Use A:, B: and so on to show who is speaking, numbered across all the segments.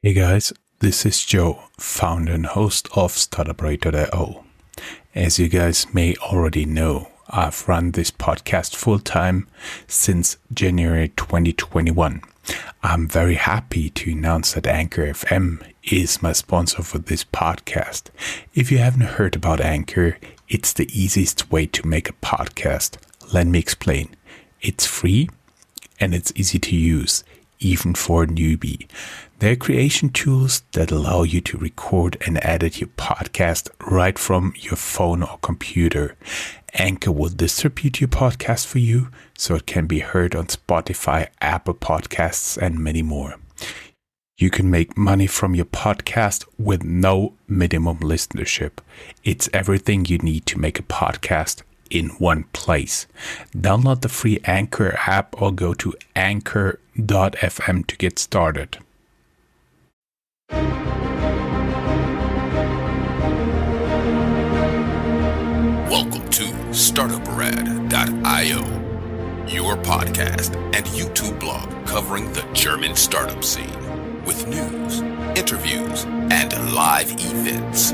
A: Hey guys, this is Joe, founder and host of Startuprad.io. As you guys may already know, I've run this podcast full-time since January 2021. I'm very happy to announce that Anchor FM is my sponsor for this podcast. If you haven't heard about Anchor, it's the easiest way to make a podcast. Let me explain. It's free and it's easy to use, even for a newbie. They're creation tools that allow you to record and edit your podcast right from your phone or computer. Anchor will distribute your podcast for you so it can be heard on Spotify, Apple Podcasts, and many more. You can make money from your podcast with no minimum listenership. It's everything you need to make a podcast in one place. Download the free Anchor app or go to anchor.fm to get started.
B: Welcome to Startuprad.io, your podcast and YouTube blog covering the German startup scene with news, interviews, and live events.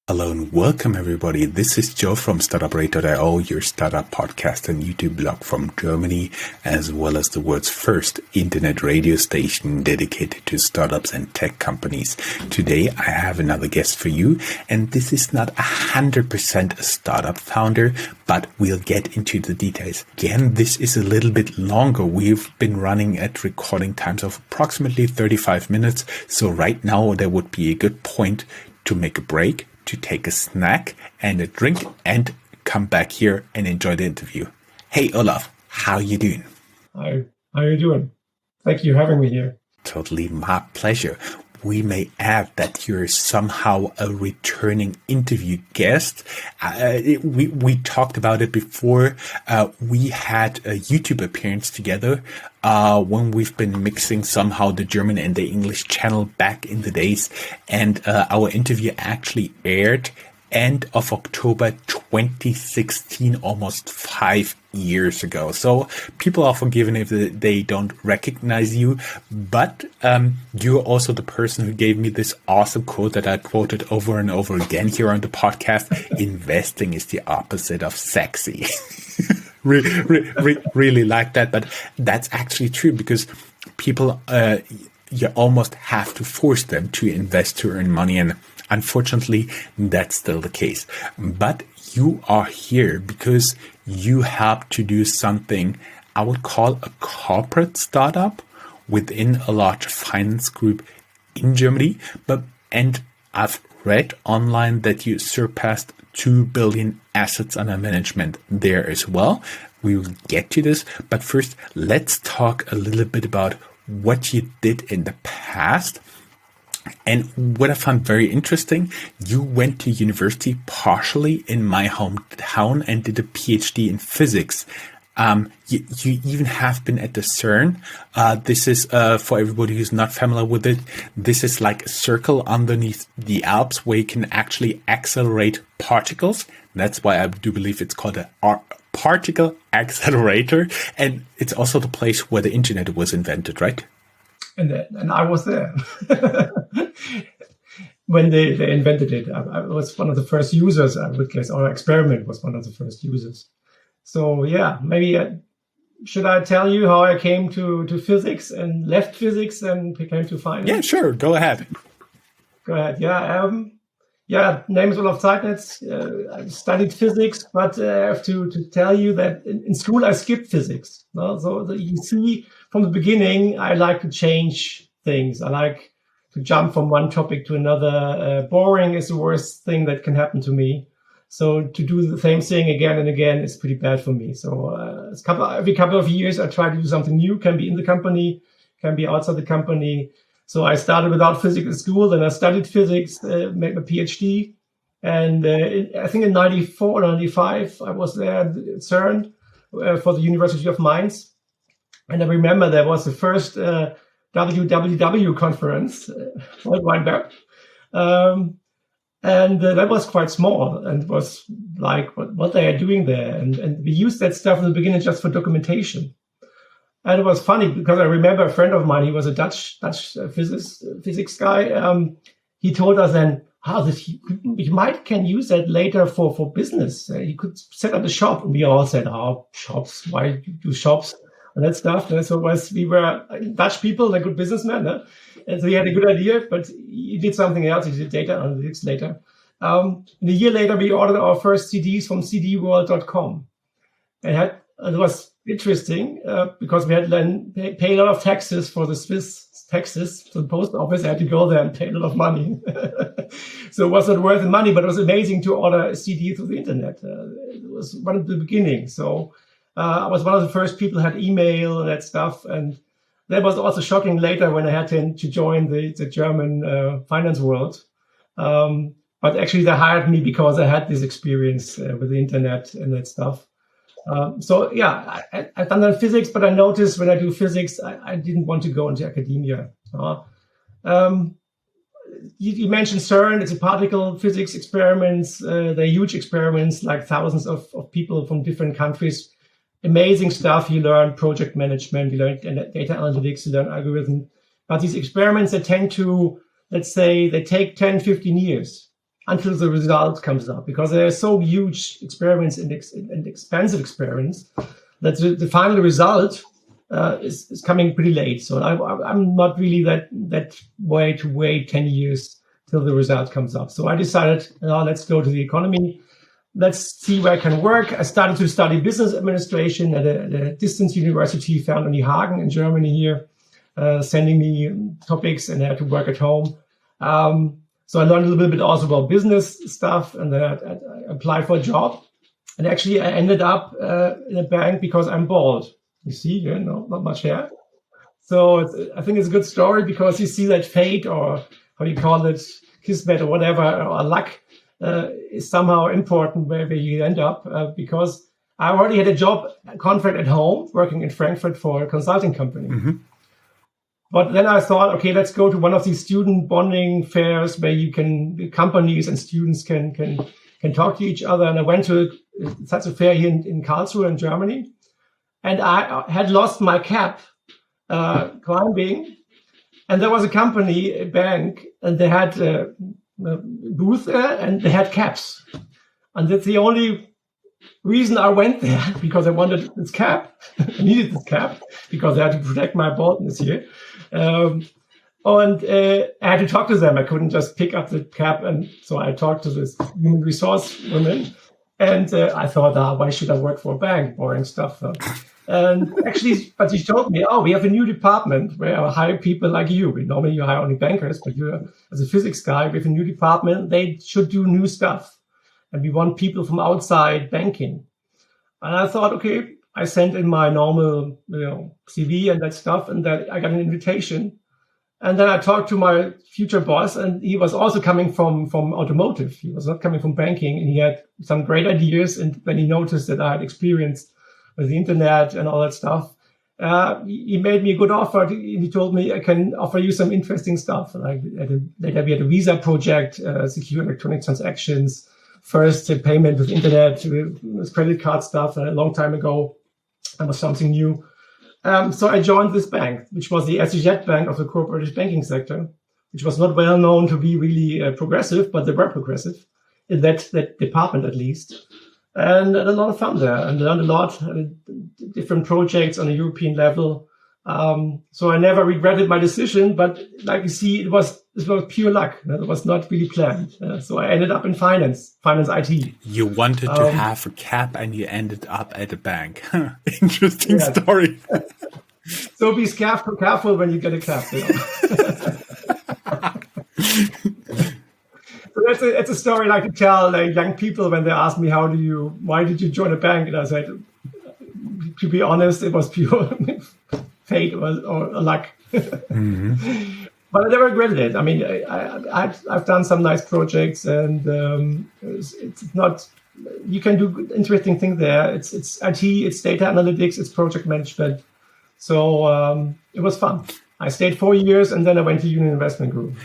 A: Hello and welcome everybody. This is Joe from Startuprad.io, your startup podcast and YouTube blog from Germany, as well as the world's first internet radio station dedicated to startups and tech companies. Today I have another guest for you, and this is not 100% a startup founder, but we'll get into the details. Again, this is a little bit longer. We've been running at recording times of approximately 35 minutes. So right now there would be a good point to make a break, to take a snack and a drink and come back here and enjoy the interview. Hey, Olaf, how you doing?
C: Hi, how you doing? Thank you for having me here.
A: Totally my pleasure. We may add that you're somehow a returning interview guest. We talked about it before. We had a YouTube appearance together when we've been mixing somehow the German and the English channel back in the days. And our interview actually aired end of October 2016, almost 5 years ago. So people are forgiven if they don't recognize you, but you're also the person who gave me this awesome quote that I quoted over and over again here on the podcast. Investing is the opposite of sexy. Really like that, but that's actually true because people, you almost have to force them to invest to earn money, and unfortunately, that's still the case. But you are here because you help to do something I would call a corporate startup within a large finance group in Germany. And I've read online that you surpassed 2 billion assets under management there as well. We will get to this. But first, let's talk a little bit about what you did in the past. And what I found very interesting, you went to university partially in my hometown and did a PhD in physics. You even have been at the CERN. This is, for everybody who's not familiar with it, this is like a circle underneath the Alps where you can actually accelerate particles. That's why I do believe it's called a particle accelerator. And it's also the place where the internet was invented, right?
C: And I was there when they invented it. I was one of the first users, I would guess. Our experiment was one of the first users. So yeah, maybe should I tell you how I came to physics and left physics and became to finance?
A: Yeah, sure. Go ahead.
C: Yeah. Name is Olaf Zetnitz. I studied physics, but I have to tell you that in school I skipped physics. No? So you see, from the beginning, I like to change things. I like to jump from one topic to another. Boring is the worst thing that can happen to me. So to do the same thing again and again is pretty bad for me. So every couple of years, I try to do something new. Can be in the company, can be outside the company. So I started without physics at school, then I studied physics, made my PhD. And I think in 94 or 95, I was there at CERN for the University of Mainz. And I remember there was the first WWW conference, World Wide Web. And that was quite small and was like what they are doing there. And we used that stuff in the beginning just for documentation. And it was funny because I remember a friend of mine, he was a Dutch physics guy. He told us then, you can use that later for business. You could set up a shop. And we all said, shops, why do shops and that stuff. And so we were Dutch people, like good businessmen. And so he had a good idea, but he did something else. He did data analytics later. And a year later, we ordered our first CDs from cdworld.com. And it was interesting because we had to then pay a lot of taxes for the Swiss taxes. So the post office had to go there and pay a lot of money. So it wasn't worth the money, but it was amazing to order a CD through the internet. It was one of the beginnings. So I was one of the first people who had email and that stuff. And that was also shocking later when I had to join the German finance world. But actually they hired me because I had this experience with the internet and that stuff. So yeah, I've done that physics, but I noticed when I do physics, I didn't want to go into academia. You mentioned CERN, it's a particle physics experiments. They're huge experiments, like thousands of people from different countries. Amazing stuff. You learn project management, you learn data analytics, you learn algorithm. But these experiments, they tend to, let's say, they take 10, 15 years until the result comes up, because they're so huge experiments and expensive experiments that the final result is coming pretty late. So I'm not really that way to wait 10 years till the result comes up. So I decided, let's go to the economy. Let's see where I can work. I started to study business administration at a distance university found in Hagen in Germany here, sending me topics, and I had to work at home. So I learned a little bit also about business stuff, and then I applied for a job. And actually I ended up in a bank because I'm bald. You see, not much hair. So I think it's a good story because you see that fate, or how you call it, kismet or whatever, or luck, is somehow important where you end up, because I already had a job contract at home working in Frankfurt for a consulting company. Mm-hmm. But then I thought, okay, let's go to one of these student bonding fairs where companies and students can talk to each other. And I went to such a fair here in Karlsruhe in Germany. And I had lost my cap climbing. And there was a company, a bank, and they had a booth there, and they had caps. And that's the only reason I went there, because I wanted this cap. I needed this cap because I had to protect my baldness here. And I had to talk to them. I couldn't just pick up the cap. And so I talked to this human resource woman. And I thought, why should I work for a bank? Boring stuff. And actually, but she told me, we have a new department where I hire people like you. Normally you hire only bankers, but you, as a physics guy, we have a new department. They should do new stuff. And we want people from outside banking. And I thought, okay, I sent in my normal, CV and that stuff, and that I got an invitation. And then I talked to my future boss, and he was also coming from automotive. He was not coming from banking, and he had some great ideas. And when he noticed that I had experience with the internet and all that stuff, he made me a good offer. He told me, I can offer you some interesting stuff. Like later we had a Visa project, secure electronic transactions, first payment with internet, with credit card stuff. A long time ago, that was something new. So I joined this bank, which was the SEZ bank of the corporate banking sector, which was not well known to be really progressive, but they were progressive in that department at least. And I had a lot of fun there, and learned a lot, different projects on a European level. So I never regretted my decision, but like you see, it was pure luck. It was not really planned. So I ended up in finance IT.
A: You wanted to have a cap, and you ended up at a bank. Interesting story.
C: So be careful when you get a cap. So that's a story I like to tell young people when they ask me, why did you join a bank? And I said, to be honest, it was pure fate or luck. Mm-hmm. But I never regretted it. I mean, I've done some nice projects, and it's not. You can do interesting things there. It's IT, it's data analytics, it's project management. So it was fun. I stayed 4 years, and then I went to Union Investment Group.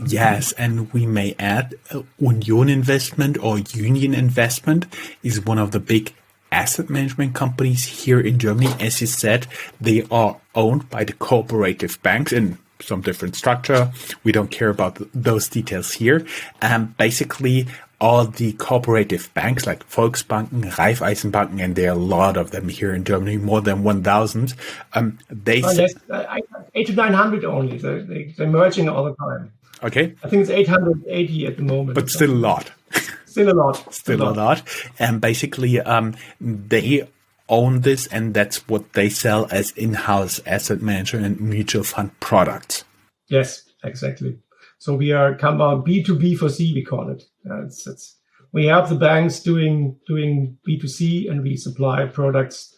A: Yes, and we may add Union Investment or Union Investment is one of the big asset management companies here in Germany. As you said, they are owned by the cooperative banks in some different structure. We don't care about those details here. Basically, all the cooperative banks like Volksbanken, Raiffeisenbanken, and there are a lot of them here in Germany, more than 1,000.
C: Yes, 800 to 900 only. They're merging all the time.
A: Okay.
C: I think it's 880 at the moment.
A: But still a lot.
C: Still a lot.
A: Still a lot. And basically, they own this, and that's what they sell as in-house asset manager and mutual fund products.
C: Yes, exactly. So we are come out B2B for C, we call it. We help the banks doing B2C, and we supply products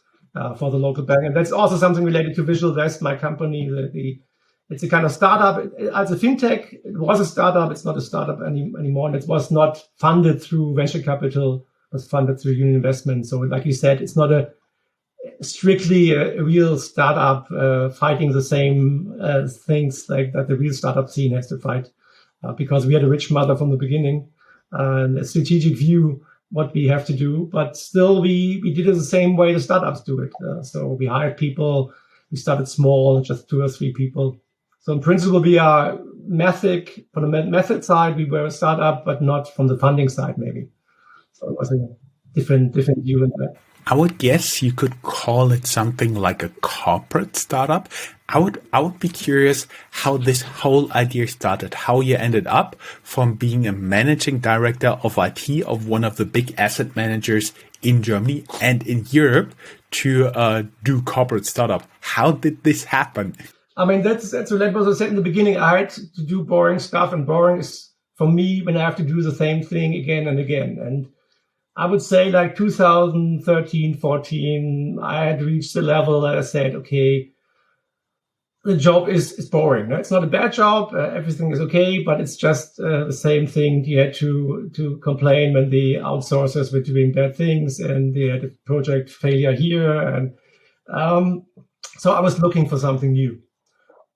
C: for the local bank. And that's also something related to Visualvest, my company. It's a kind of startup. As a fintech, it was a startup. It's not a startup anymore. And it was not funded through venture capital. It was funded through union investment. So like you said, it's not strictly a real startup fighting the same things like that the real startup scene has to fight, because we had a rich mother from the beginning and a strategic view what we have to do, but still we did it the same way the startups do it. So we hired people, we started small, just 2 or 3 people. So in principle, we are method, from the method side, we were a startup, but not from the funding side, maybe. So it was a different view in that.
A: I would guess you could call it something like a corporate startup. I would be curious how this whole idea started, how you ended up from being a managing director of IT of one of the big asset managers in Germany and in Europe to do corporate startup. How did this happen?
C: I mean, that's what I said in the beginning. I had to do boring stuff, and boring is for me when I have to do the same thing again and again. And I would say like 2013, 14, I had reached the level that I said, okay, the job is boring. It's not a bad job. Everything is okay, but it's just the same thing. You had to complain when the outsourcers were doing bad things and they had a project failure here. And so I was looking for something new.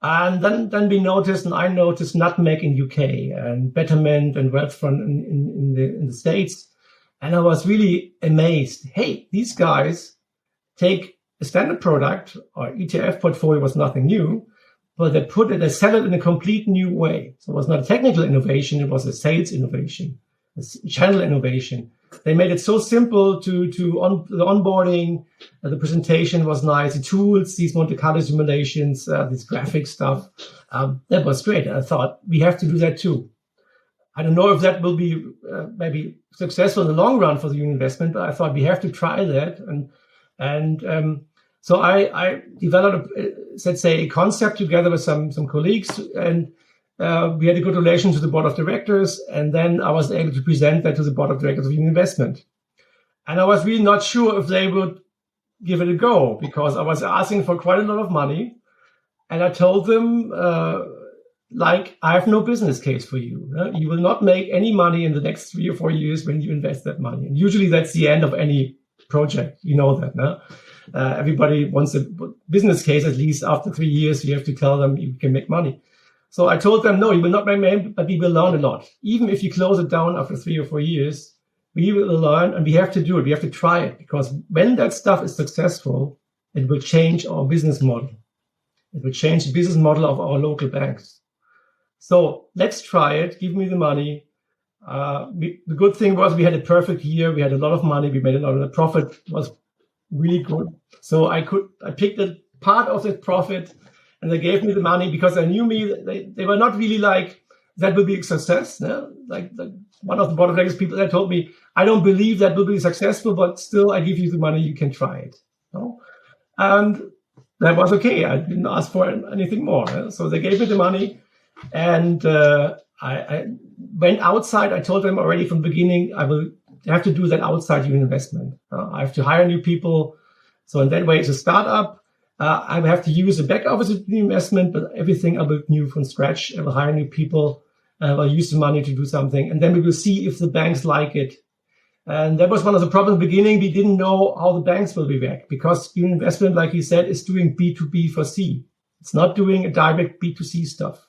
C: And then we noticed, and I noticed Nutmeg in UK and Betterment and Wealthfront in the States. And I was really amazed. Hey, these guys take a standard product, or ETF portfolio was nothing new, but they sell it in a complete new way. So it was not a technical innovation. It was a sales innovation, a channel innovation. They made it so simple the onboarding, the presentation was nice, the tools, these Monte Carlo simulations, this graphic stuff. That was great. And I thought we have to do that too. I don't know if that will be maybe successful in the long run for the union investment, but I thought we have to try that. And so I developed, let's say, a concept together with some colleagues, and we had a good relation to the board of directors. And then I was able to present that to the board of directors of union investment. And I was really not sure if they would give it a go, because I was asking for quite a lot of money. And I told them, I have no business case for you. You will not make any money in the next 3 or 4 years when you invest that money. And usually that's the end of any project. You know that, no? Everybody wants a business case. At least after 3 years, you have to tell them you can make money. So I told them, no, you will not make money, but we will learn a lot. Even if you close it down after 3 or 4 years, we will learn, and we have to do it. We have to try it, because when that stuff is successful, it will change our business model. It will change the business model of our local banks. So let's try it. Give me the money. The good thing was we had a perfect year. We had a lot of money. We made a lot of the profit was really good. So I picked a part of that profit, and they gave me the money because they knew me. They were not really like, that will be a success. No? Like one of the board of directors people that told me, I don't believe that will be successful, but still I give you the money. You can try it. No? And that was okay. I didn't ask for anything more. No? So they gave me the money. And I went outside. I told them already from the beginning, I will have to do that outside union investment. I have to hire new people. So in that way, it's a startup. I have to use the back office of the investment, but everything I will new from scratch. I will hire new people. I will use the money to do something. And then we will see if the banks like it. And that was one of the problems in the beginning. We didn't know how the banks will react, because union investment, like you said, is doing B2B for C. It's not doing a direct B2C stuff.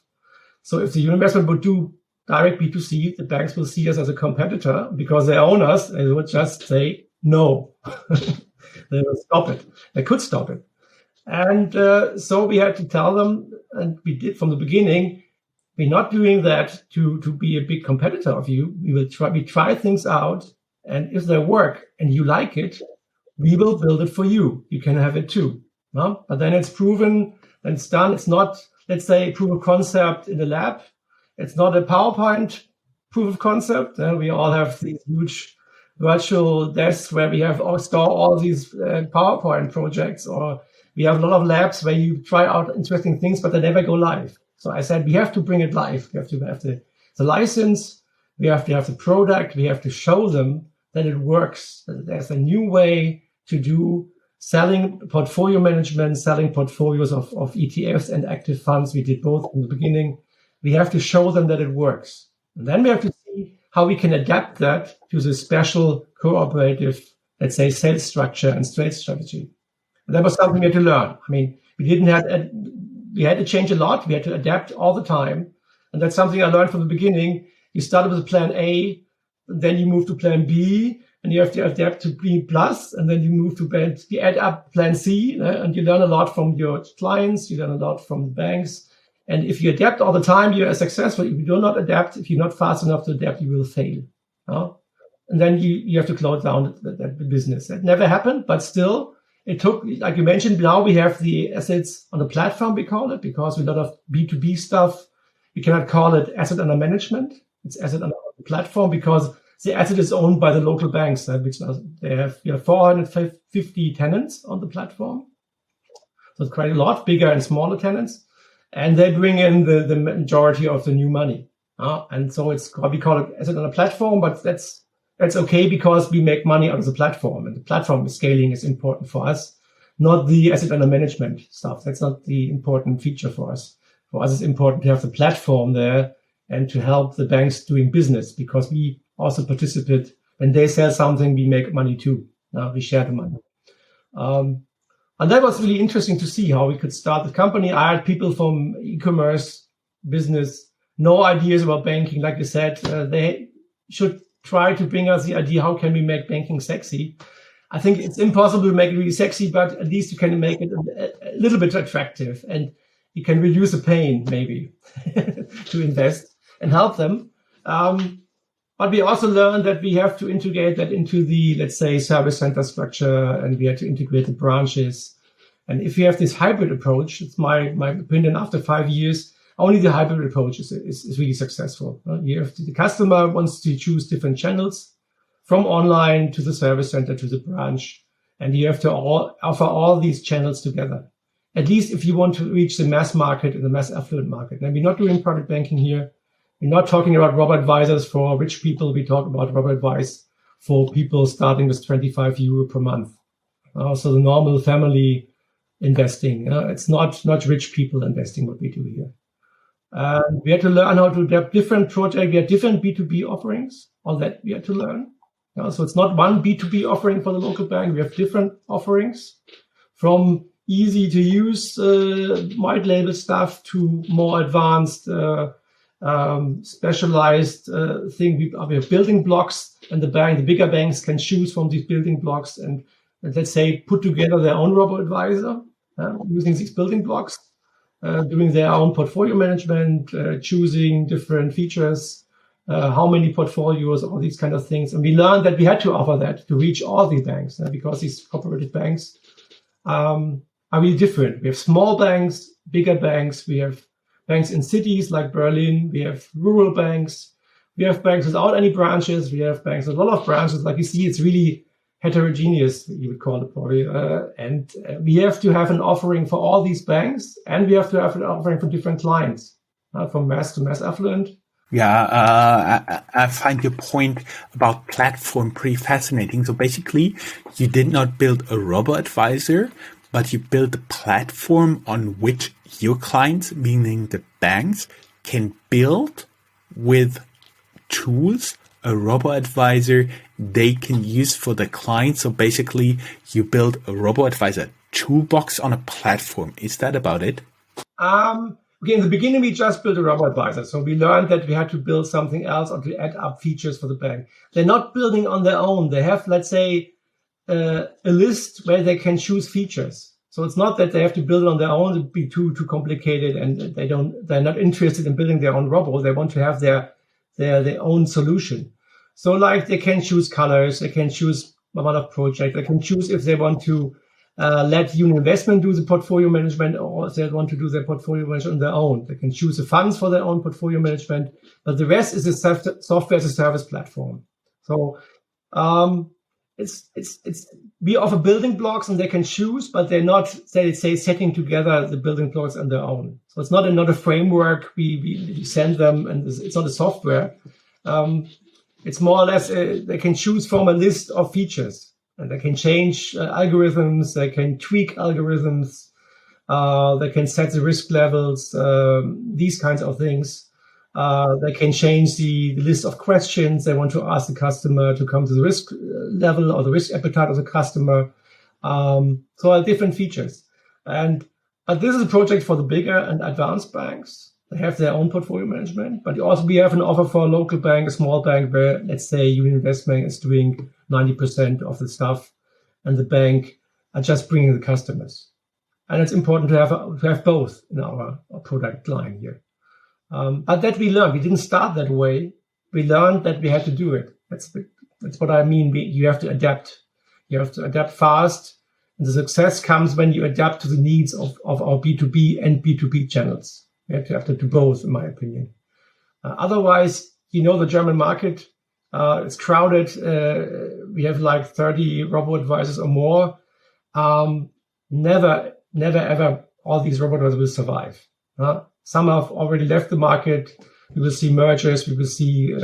C: So if the union investment would do direct B2C, the banks will see us as a competitor because they own us. They would just say, no. They will stop it. They could stop it. And so we had to tell them, and we did from the beginning, we're not doing that to be a big competitor of you. We try things out, and if they work and you like it, we will build it for you. You can have it too. No? But then it's proven and it's done. It's not, let's say, proof of concept in the lab. It's not a PowerPoint proof of concept. We all have these huge virtual desks where we have store all these PowerPoint projects, or we have a lot of labs where you try out interesting things, but they never go live. So I said, we have to bring it live. We have to have the license. We have to have the product. We have to show them that it works, that there's a new way to do selling portfolio management, selling portfolios of ETFs and active funds. We did both in the beginning. We have to show them that it works. And then we have to see how we can adapt that to the special cooperative, let's say, sales structure and trade strategy. And that was something we had to learn. I mean, we had to change a lot. We had to adapt all the time. And that's something I learned from the beginning. You started with plan A, then you move to plan B, and you have to adapt to B plus, and then you move to you add up plan C, and you learn a lot from your clients, you learn a lot from the banks. And if you adapt all the time, you are successful. If you do not adapt, if you're not fast enough to adapt, you will fail. And then you have to close down that business. That never happened, but still, it took, like you mentioned, now we have the assets on the platform, we call it, because we have a lot of B2B stuff. We cannot call it asset under management. It's asset under the platform because the asset is owned by the local banks, they have 450 tenants on the platform. So it's quite a lot, bigger and smaller tenants. And they bring in the majority of the new money. And so we call it asset on a platform, but that's okay because we make money out of the platform, and the platform scaling is important for us, not the asset under management stuff. That's not the important feature for us. For us, it's important to have the platform there and to help the banks doing business, because we also participate. When they sell something, we make money too. We share the money. And that was really interesting to see how we could start the company. I had people from e-commerce business, no ideas about banking. Like you said, they should try to bring us the idea, how can we make banking sexy? I think it's impossible to make it really sexy, but at least you can make it a little bit attractive, and you can reduce the pain maybe to invest and help them. But we also learned that we have to integrate that into the, let's say, service center structure, and we have to integrate the branches. And if you have this hybrid approach, it's my opinion, after 5 years, only the hybrid approach is really successful. The customer wants to choose different channels, from online to the service center to the branch, and you have to offer all these channels together. At least if you want to reach the mass market and the mass affluent market. And we're not doing private banking here. We're not talking about robo-advisors for rich people. We talk about robo-advice for people starting with 25 euro per month. So the normal family investing. It's not rich people investing, what we do here. We had to learn how to adapt different projects. We had different B2B offerings. All that we had to learn. So it's not one B2B offering for the local bank. We have different offerings, from easy to use white label stuff to more advanced specialized thing. We have building blocks, and the bigger banks can choose from these building blocks and let's say put together their own robo-advisor using these building blocks, doing their own portfolio management, choosing different features, how many portfolios, all these kind of things. And we learned that we had to offer that to reach all these banks because these cooperative banks are really different. We have small banks, bigger banks. We have banks in cities like Berlin. We have rural banks. We have banks without any branches. We have banks with a lot of branches. Like you see, it's really heterogeneous, you would call it probably. And we have to have an offering for all these banks, and we have to have an offering for different clients, from mass to mass affluent.
A: Yeah, I find your point about platform pretty fascinating. So basically, you did not build a robo-advisor, but you built a platform on which your clients, meaning the banks, can build with tools a robo-advisor they can use for the client. So basically, you build a robo-advisor toolbox on a platform. Is that about it?
C: Okay, in the beginning, we just built a robo-advisor. So we learned that we had to build something else or to add up features for the bank. They're not building on their own. They have, let's say, a list where they can choose features. So it's not that they have to build it on their own, it'd be too complicated, and they're not interested in building their own Robo. They want to have their own solution. So like they can choose colors, they can choose amount of project, they can choose if they want to let Union Investment do the portfolio management, or if they want to do their portfolio management on their own. They can choose the funds for their own portfolio management, but the rest is a software as a service platform. So we offer building blocks and they can choose, but they're not, say, setting together the building blocks on their own. So it's not a framework we send them, and it's not a software. It's more or less they can choose from a list of features, and they can change algorithms, they can tweak algorithms, they can set the risk levels, these kinds of things. They can change the list of questions they want to ask the customer to come to the risk level or the risk appetite of the customer. So different features. But this is a project for the bigger and advanced banks. They have their own portfolio management, but also we have an offer for a local bank, a small bank where, let's say, Union Investment is doing 90% of the stuff, and the bank are just bringing the customers. And it's important to have both in our product line here. But that we learned. We didn't start that way. We learned that we had to do it. That's what I mean. You have to adapt. You have to adapt fast. And the success comes when you adapt to the needs of our B2B and B2B channels. You have to do both, in my opinion. Otherwise, the German market, it's crowded. We have like 30 robo-advisors or more. Never, ever all these robo-advisors will survive. Some have already left the market. We will see mergers. We will see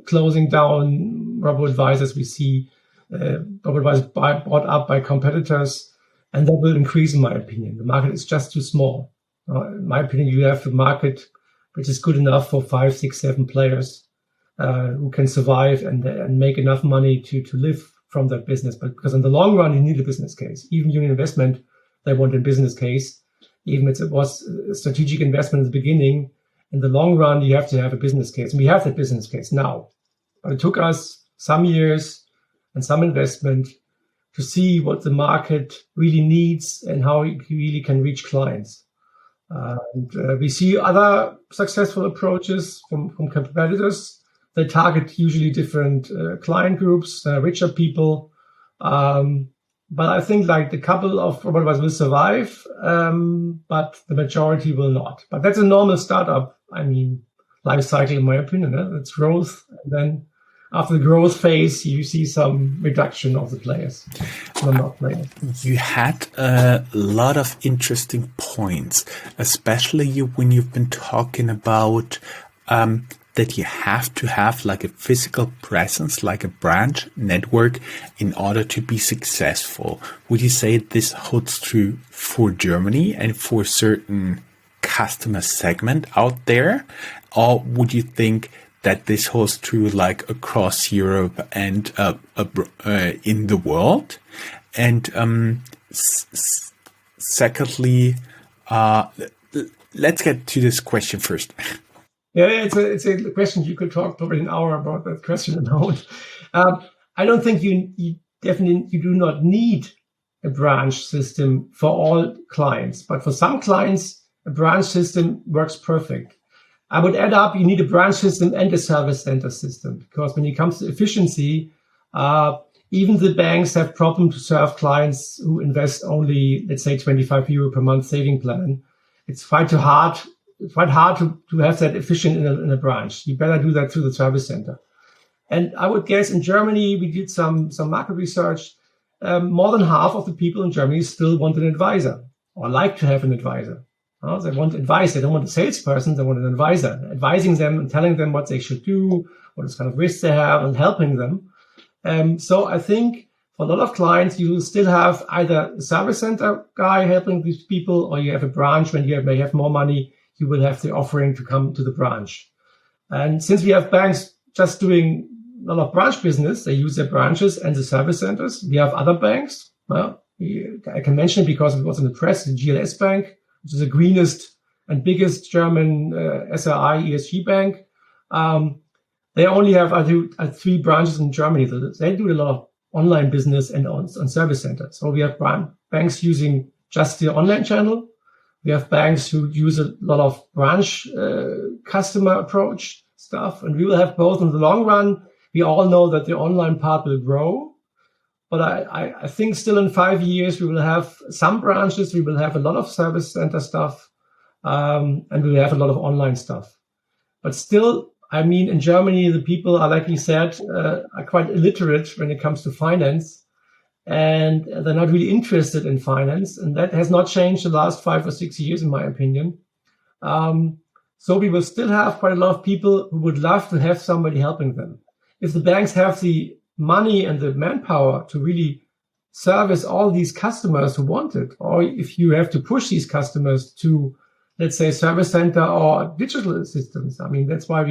C: closing down robo-advisors. We see robo-advisors bought up by competitors. And that will increase, in my opinion. The market is just too small. In my opinion, you have a market which is good enough for 5, 6, 7 players who can survive and make enough money to live from that business. But because in the long run, you need a business case. Even Union Investment, they want a business case. Even if it was a strategic investment at the beginning, in the long run, you have to have a business case. And we have that business case now. But it took us some years and some investment to see what the market really needs and how it really can reach clients. We see other successful approaches from competitors. They target usually different client groups, richer people. But I think like the couple of robo-advisors will survive, but the majority will not. But that's a normal startup, life cycle, in my opinion. It's growth. And then after the growth phase, you see some reduction of the players. Not players.
A: You had a lot of interesting points, especially when you've been talking about that you have to have like a physical presence, like a branch network, in order to be successful. Would you say this holds true for Germany and for certain customer segment out there? Or would you think that this holds true like across Europe and in the world? And secondly, let's get to this question first.
C: Yeah, it's a question you could talk probably an hour about that question alone. I don't think you do not need a branch system for all clients, but for some clients, a branch system works perfect. I would add up, you need a branch system and a service center system, because when it comes to efficiency, even the banks have problems to serve clients who invest only, let's say, €25 per month saving plan. It's quite hard to have that efficient in a branch. You better do that through the service center. And I would guess in Germany, we did some market research. More than half of the people in Germany still want an advisor or like to have an advisor. They want advice. They don't want a salesperson. They want an advisor, advising them and telling them what they should do, what kind of risks they have, and helping them. So I think for a lot of clients, you will still have either a service center guy helping these people, or you have a branch when you may have more money. You will have the offering to come to the branch. And since we have banks just doing a lot of branch business, they use their branches and the service centers. We have other banks. I can mention it because it was in the press, the GLS Bank, which is the greenest and biggest German SRI ESG bank. They only have 3 branches in Germany. They do a lot of online business and on service centers. So we have banks using just the online channel. We have banks who use a lot of branch customer approach stuff, and we will have both in the long run. We all know that the online part will grow, but I think still in 5 years, we will have some branches, we will have a lot of service center stuff, and we will have a lot of online stuff. But still, I mean, in Germany, the people are, like you said, are quite illiterate when it comes to finance, and they're not really interested in finance. And that has not changed the last 5 or 6 years, in my opinion. So we will still have quite a lot of people who would love to have somebody helping them. If the banks have the money and the manpower to really service all these customers who want it, or if you have to push these customers to, let's say, service center or digital assistants. I mean, that's why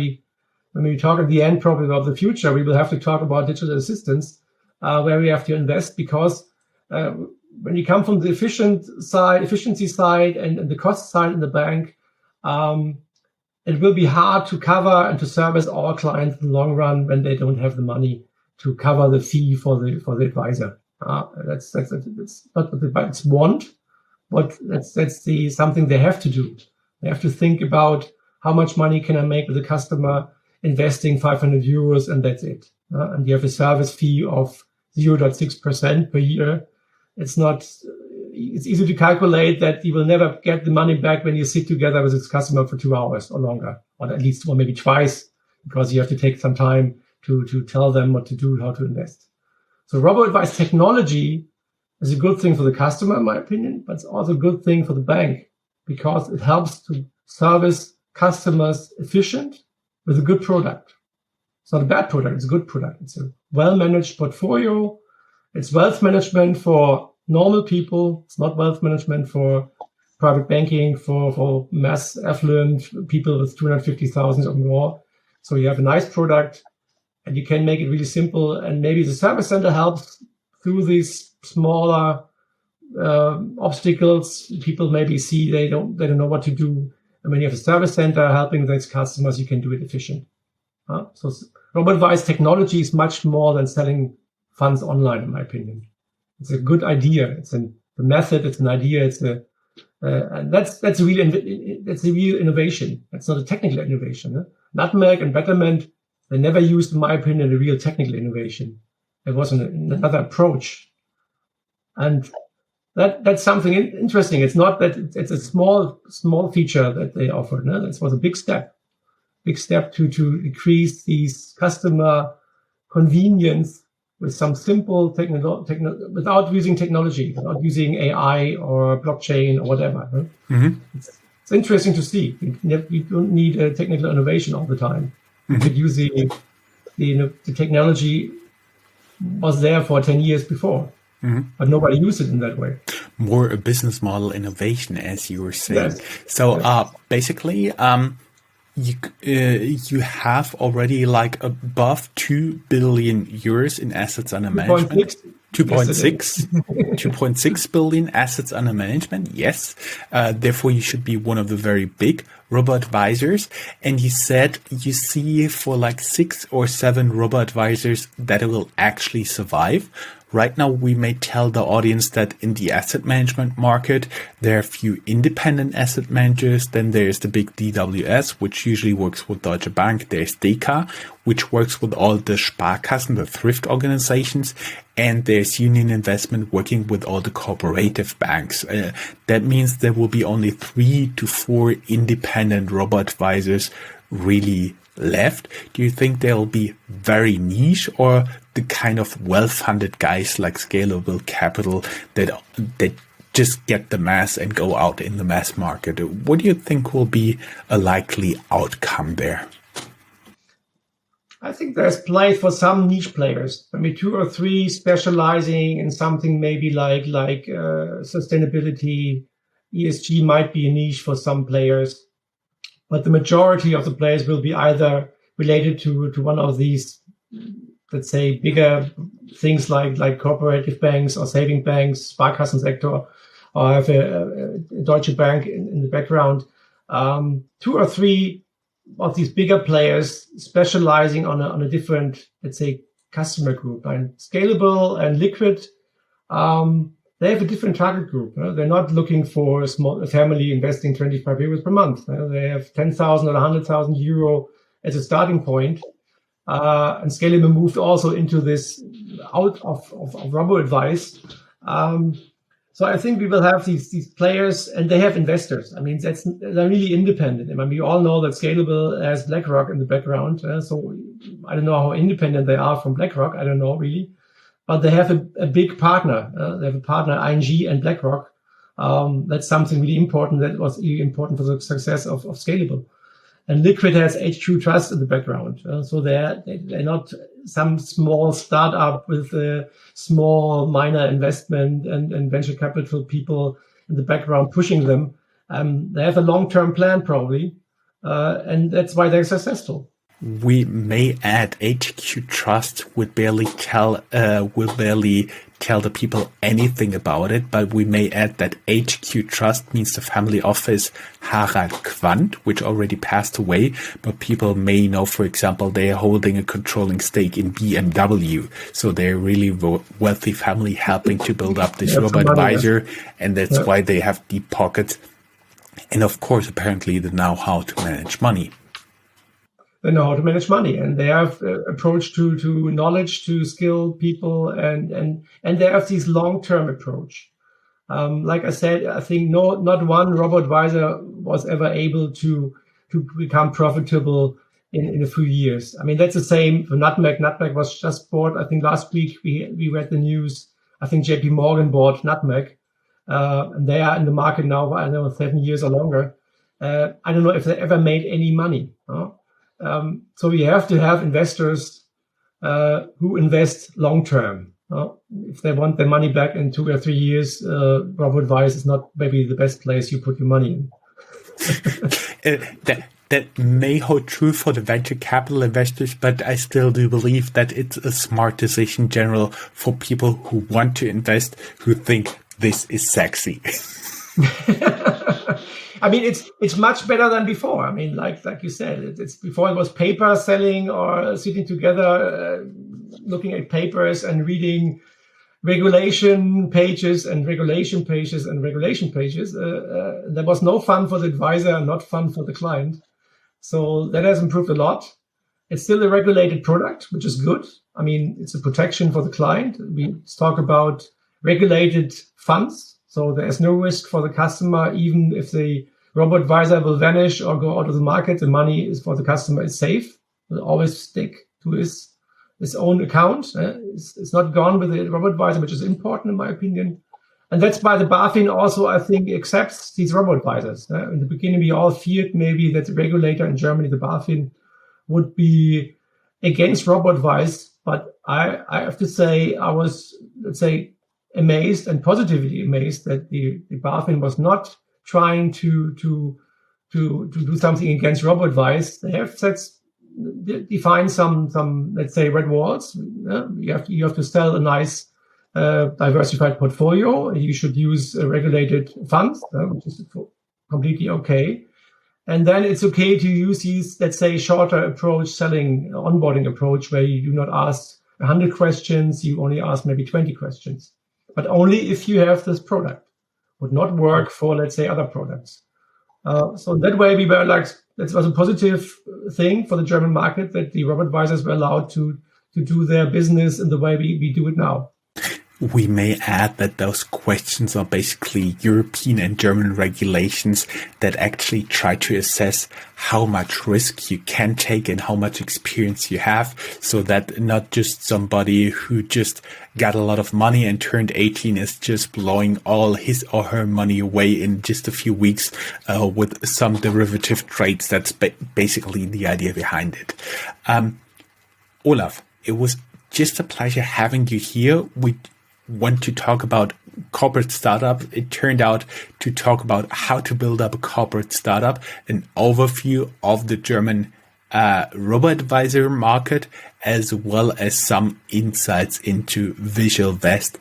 C: when we talk at the end probably about the future, we will have to talk about digital assistants, where we have to invest, because when you come from the efficiency side and the cost side in the bank, it will be hard to cover and to service all clients in the long run when they don't have the money to cover the fee for the advisor. That's not what the banks want, but that's something they have to do. They have to think about how much money can I make with a customer investing 500 euros, and that's it. And you have a service fee of 0.6% per year. It's easy to calculate that you will never get the money back when you sit together with this customer for 2 hours or longer, or at least, or maybe twice, because you have to take some time to tell them what to do, how to invest. So robo-advice technology is a good thing for the customer, in my opinion, but it's also a good thing for the bank, because it helps to service customers efficient with a good product. It's not a bad product, it's a good product. It's a well-managed portfolio. It's wealth management for normal people. It's not wealth management for private banking, for mass affluent people with 250,000 or more. So you have a nice product, and you can make it really simple. And maybe the service center helps through these smaller obstacles. People maybe see they don't know what to do. And when you have a service center helping those customers, you can do it efficient. So robo-advice technology is much more than selling funds online, in my opinion. It's a good idea. It's a method. It's an idea. And that's a real innovation. That's not a technical innovation. Nutmeg and Betterment, they never used, in my opinion, a real technical innovation. It was another approach, and that's something interesting. It's not that it's a small feature that they offered. No, this was a big step to increase these customer convenience with some simple without using technology, without using AI or blockchain or whatever.
A: Mm-hmm.
C: It's interesting to see. You don't need a technical innovation all the time. Mm-hmm. You could use the technology was there for 10 years before, mm-hmm. but nobody used it in that way.
A: More a business model innovation, as you were saying.
C: Yes.
A: So basically, you have already like above 2 billion euros in assets under management. 2.6 billion assets under management. Yes. Therefore, you should be one of the very big robo-advisors. And you said you see for like 6 or 7 robo-advisors that it will actually survive. Right now, we may tell the audience that in the asset management market, there are a few independent asset managers. Then there's the big DWS, which usually works with Deutsche Bank. There's DK, which works with all the Sparkassen, the thrift organizations. And there's Union Investment working with all the cooperative banks. That means there will be only 3 to 4 independent robo-advisors really left. Do you think they'll be very niche, or the kind of well-funded guys like Scalable Capital that just get the mass and go out in the mass market? What do you think will be a likely outcome there?
C: I think there's place for some niche players. I mean, 2 or 3 specializing in something maybe like sustainability, ESG might be a niche for some players. But the majority of the players will be either related to one of these, let's say, bigger things like cooperative banks or saving banks, Sparkassen sector, or have a Deutsche Bank in the background. 2 or 3 of these bigger players specializing on a different, let's say, customer group. And Scalable and Liquid, they have a different target group. They're not looking for a family investing 25 euros per month. They have 10,000 or 100,000 euro as a starting point. And Scalable moved also into this out of Robo advice. So I think we will have these players, and they have investors. I mean, they're really independent. I mean, we all know that Scalable has BlackRock in the background. So I don't know how independent they are from BlackRock. I don't know really. But they have a big partner. They have a partner, ING and BlackRock. That's something really important. That was really important for the success of Scalable. And Liquid has HQ Trust in the background. So they're not some small startup with a small minor investment and venture capital people in the background pushing them. They have a long-term plan probably. And that's why they're successful.
A: We may add HQ Trust would barely tell the people anything about it, but we may add that HQ Trust means the family office Harald Quandt, which already passed away, but people may know, for example, they are holding a controlling stake in BMW. So they're really wealthy family helping to build up this Robo advisor, and that's why they have deep pockets. And of course, apparently they know how to manage money.
C: They know how to manage money, and they have approach to knowledge, to skill people, and they have this long-term approach. Like I said, I think not one Robo advisor was ever able to become profitable in a few years. I mean, that's the same for Nutmeg. Nutmeg was just bought. I think last week we read the news. I think JP Morgan bought Nutmeg, and they are in the market now for, I don't know, 7 years or longer. I don't know if they ever made any money. So you have to have investors who invest long term. If they want their money back in 2 or 3 years, Robo advice is not maybe the best place you put your money in.
A: That may hold true for the venture capital investors, but I still do believe that it's a smart decision general for people who want to invest, who think this is sexy.
C: I mean, it's much better than before. I mean, like you said, it's before it was paper selling or sitting together, looking at papers and reading regulation pages and regulation pages and regulation pages. There was no fun for the advisor, not fun for the client. So that has improved a lot. It's still a regulated product, which is good. I mean, it's a protection for the client. We talk about regulated funds. So there's no risk for the customer, even if the Robo advisor will vanish or go out of the market. The money is for the customer is safe. Will always stick to his own account. It's not gone with the Robo advisor, which is important in my opinion. And that's why the BaFin also, I think, accepts these Robo advisors. In the beginning, we all feared maybe that the regulator in Germany, the BaFin, would be against Robo advice. But I have to say, I was, let's say, amazed and positively amazed that the BaFin was not trying to do something against Robo advice. They have defined some let's say red walls. You have to sell a nice diversified portfolio. You should use regulated funds, which is completely okay. And then it's okay to use these, let's say, shorter approach, selling onboarding approach, where you do not ask 100 questions, you only ask maybe 20 questions. But only if you have this product. Would not work for, let's say, other products. So that way we were like, that was a positive thing for the German market, that the Robo advisors were allowed to do their business in the way we do it now.
A: We may add that those questions are basically European and German regulations that actually try to assess how much risk you can take and how much experience you have, so that not just somebody who just got a lot of money and turned 18 is just blowing all his or her money away in just a few weeks with some derivative trades. That's basically the idea behind it. Olaf, it was just a pleasure having you here. We want to talk about corporate startup. It turned out to talk about how to build up a corporate startup, an overview of the German robo-advisor market, as well as some insights into Visualvest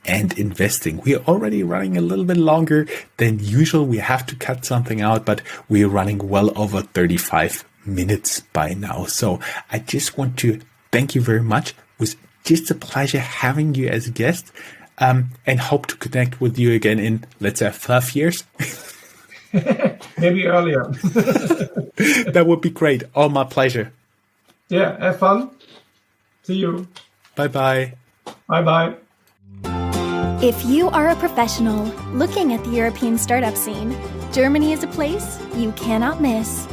A: and investing. We are already running a little bit longer than usual. We have to cut something out, but we are running well over 35 minutes by now. So I just want to thank you very much was just a pleasure having you as a guest, and hope to connect with you again in, let's say, 5 years.
C: Maybe earlier.
A: That would be great. All my pleasure.
C: Yeah, have fun. See you.
A: Bye-bye.
C: Bye-bye.
D: If you are a professional looking at the European startup scene, Germany is a place you cannot miss.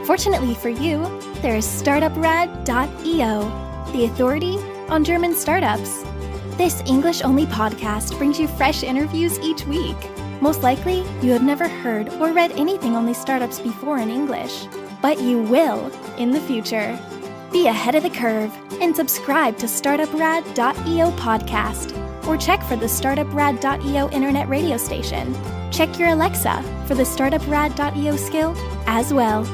D: Fortunately for you, there is Startuprad.io, the authority on German startups. This English-only podcast brings you fresh interviews each week. Most likely, you have never heard or read anything on these startups before in English, but you will in the future. Be ahead of the curve and subscribe to Startuprad.io podcast, or check for the Startuprad.io internet radio station. Check your Alexa for the Startuprad.io skill as well.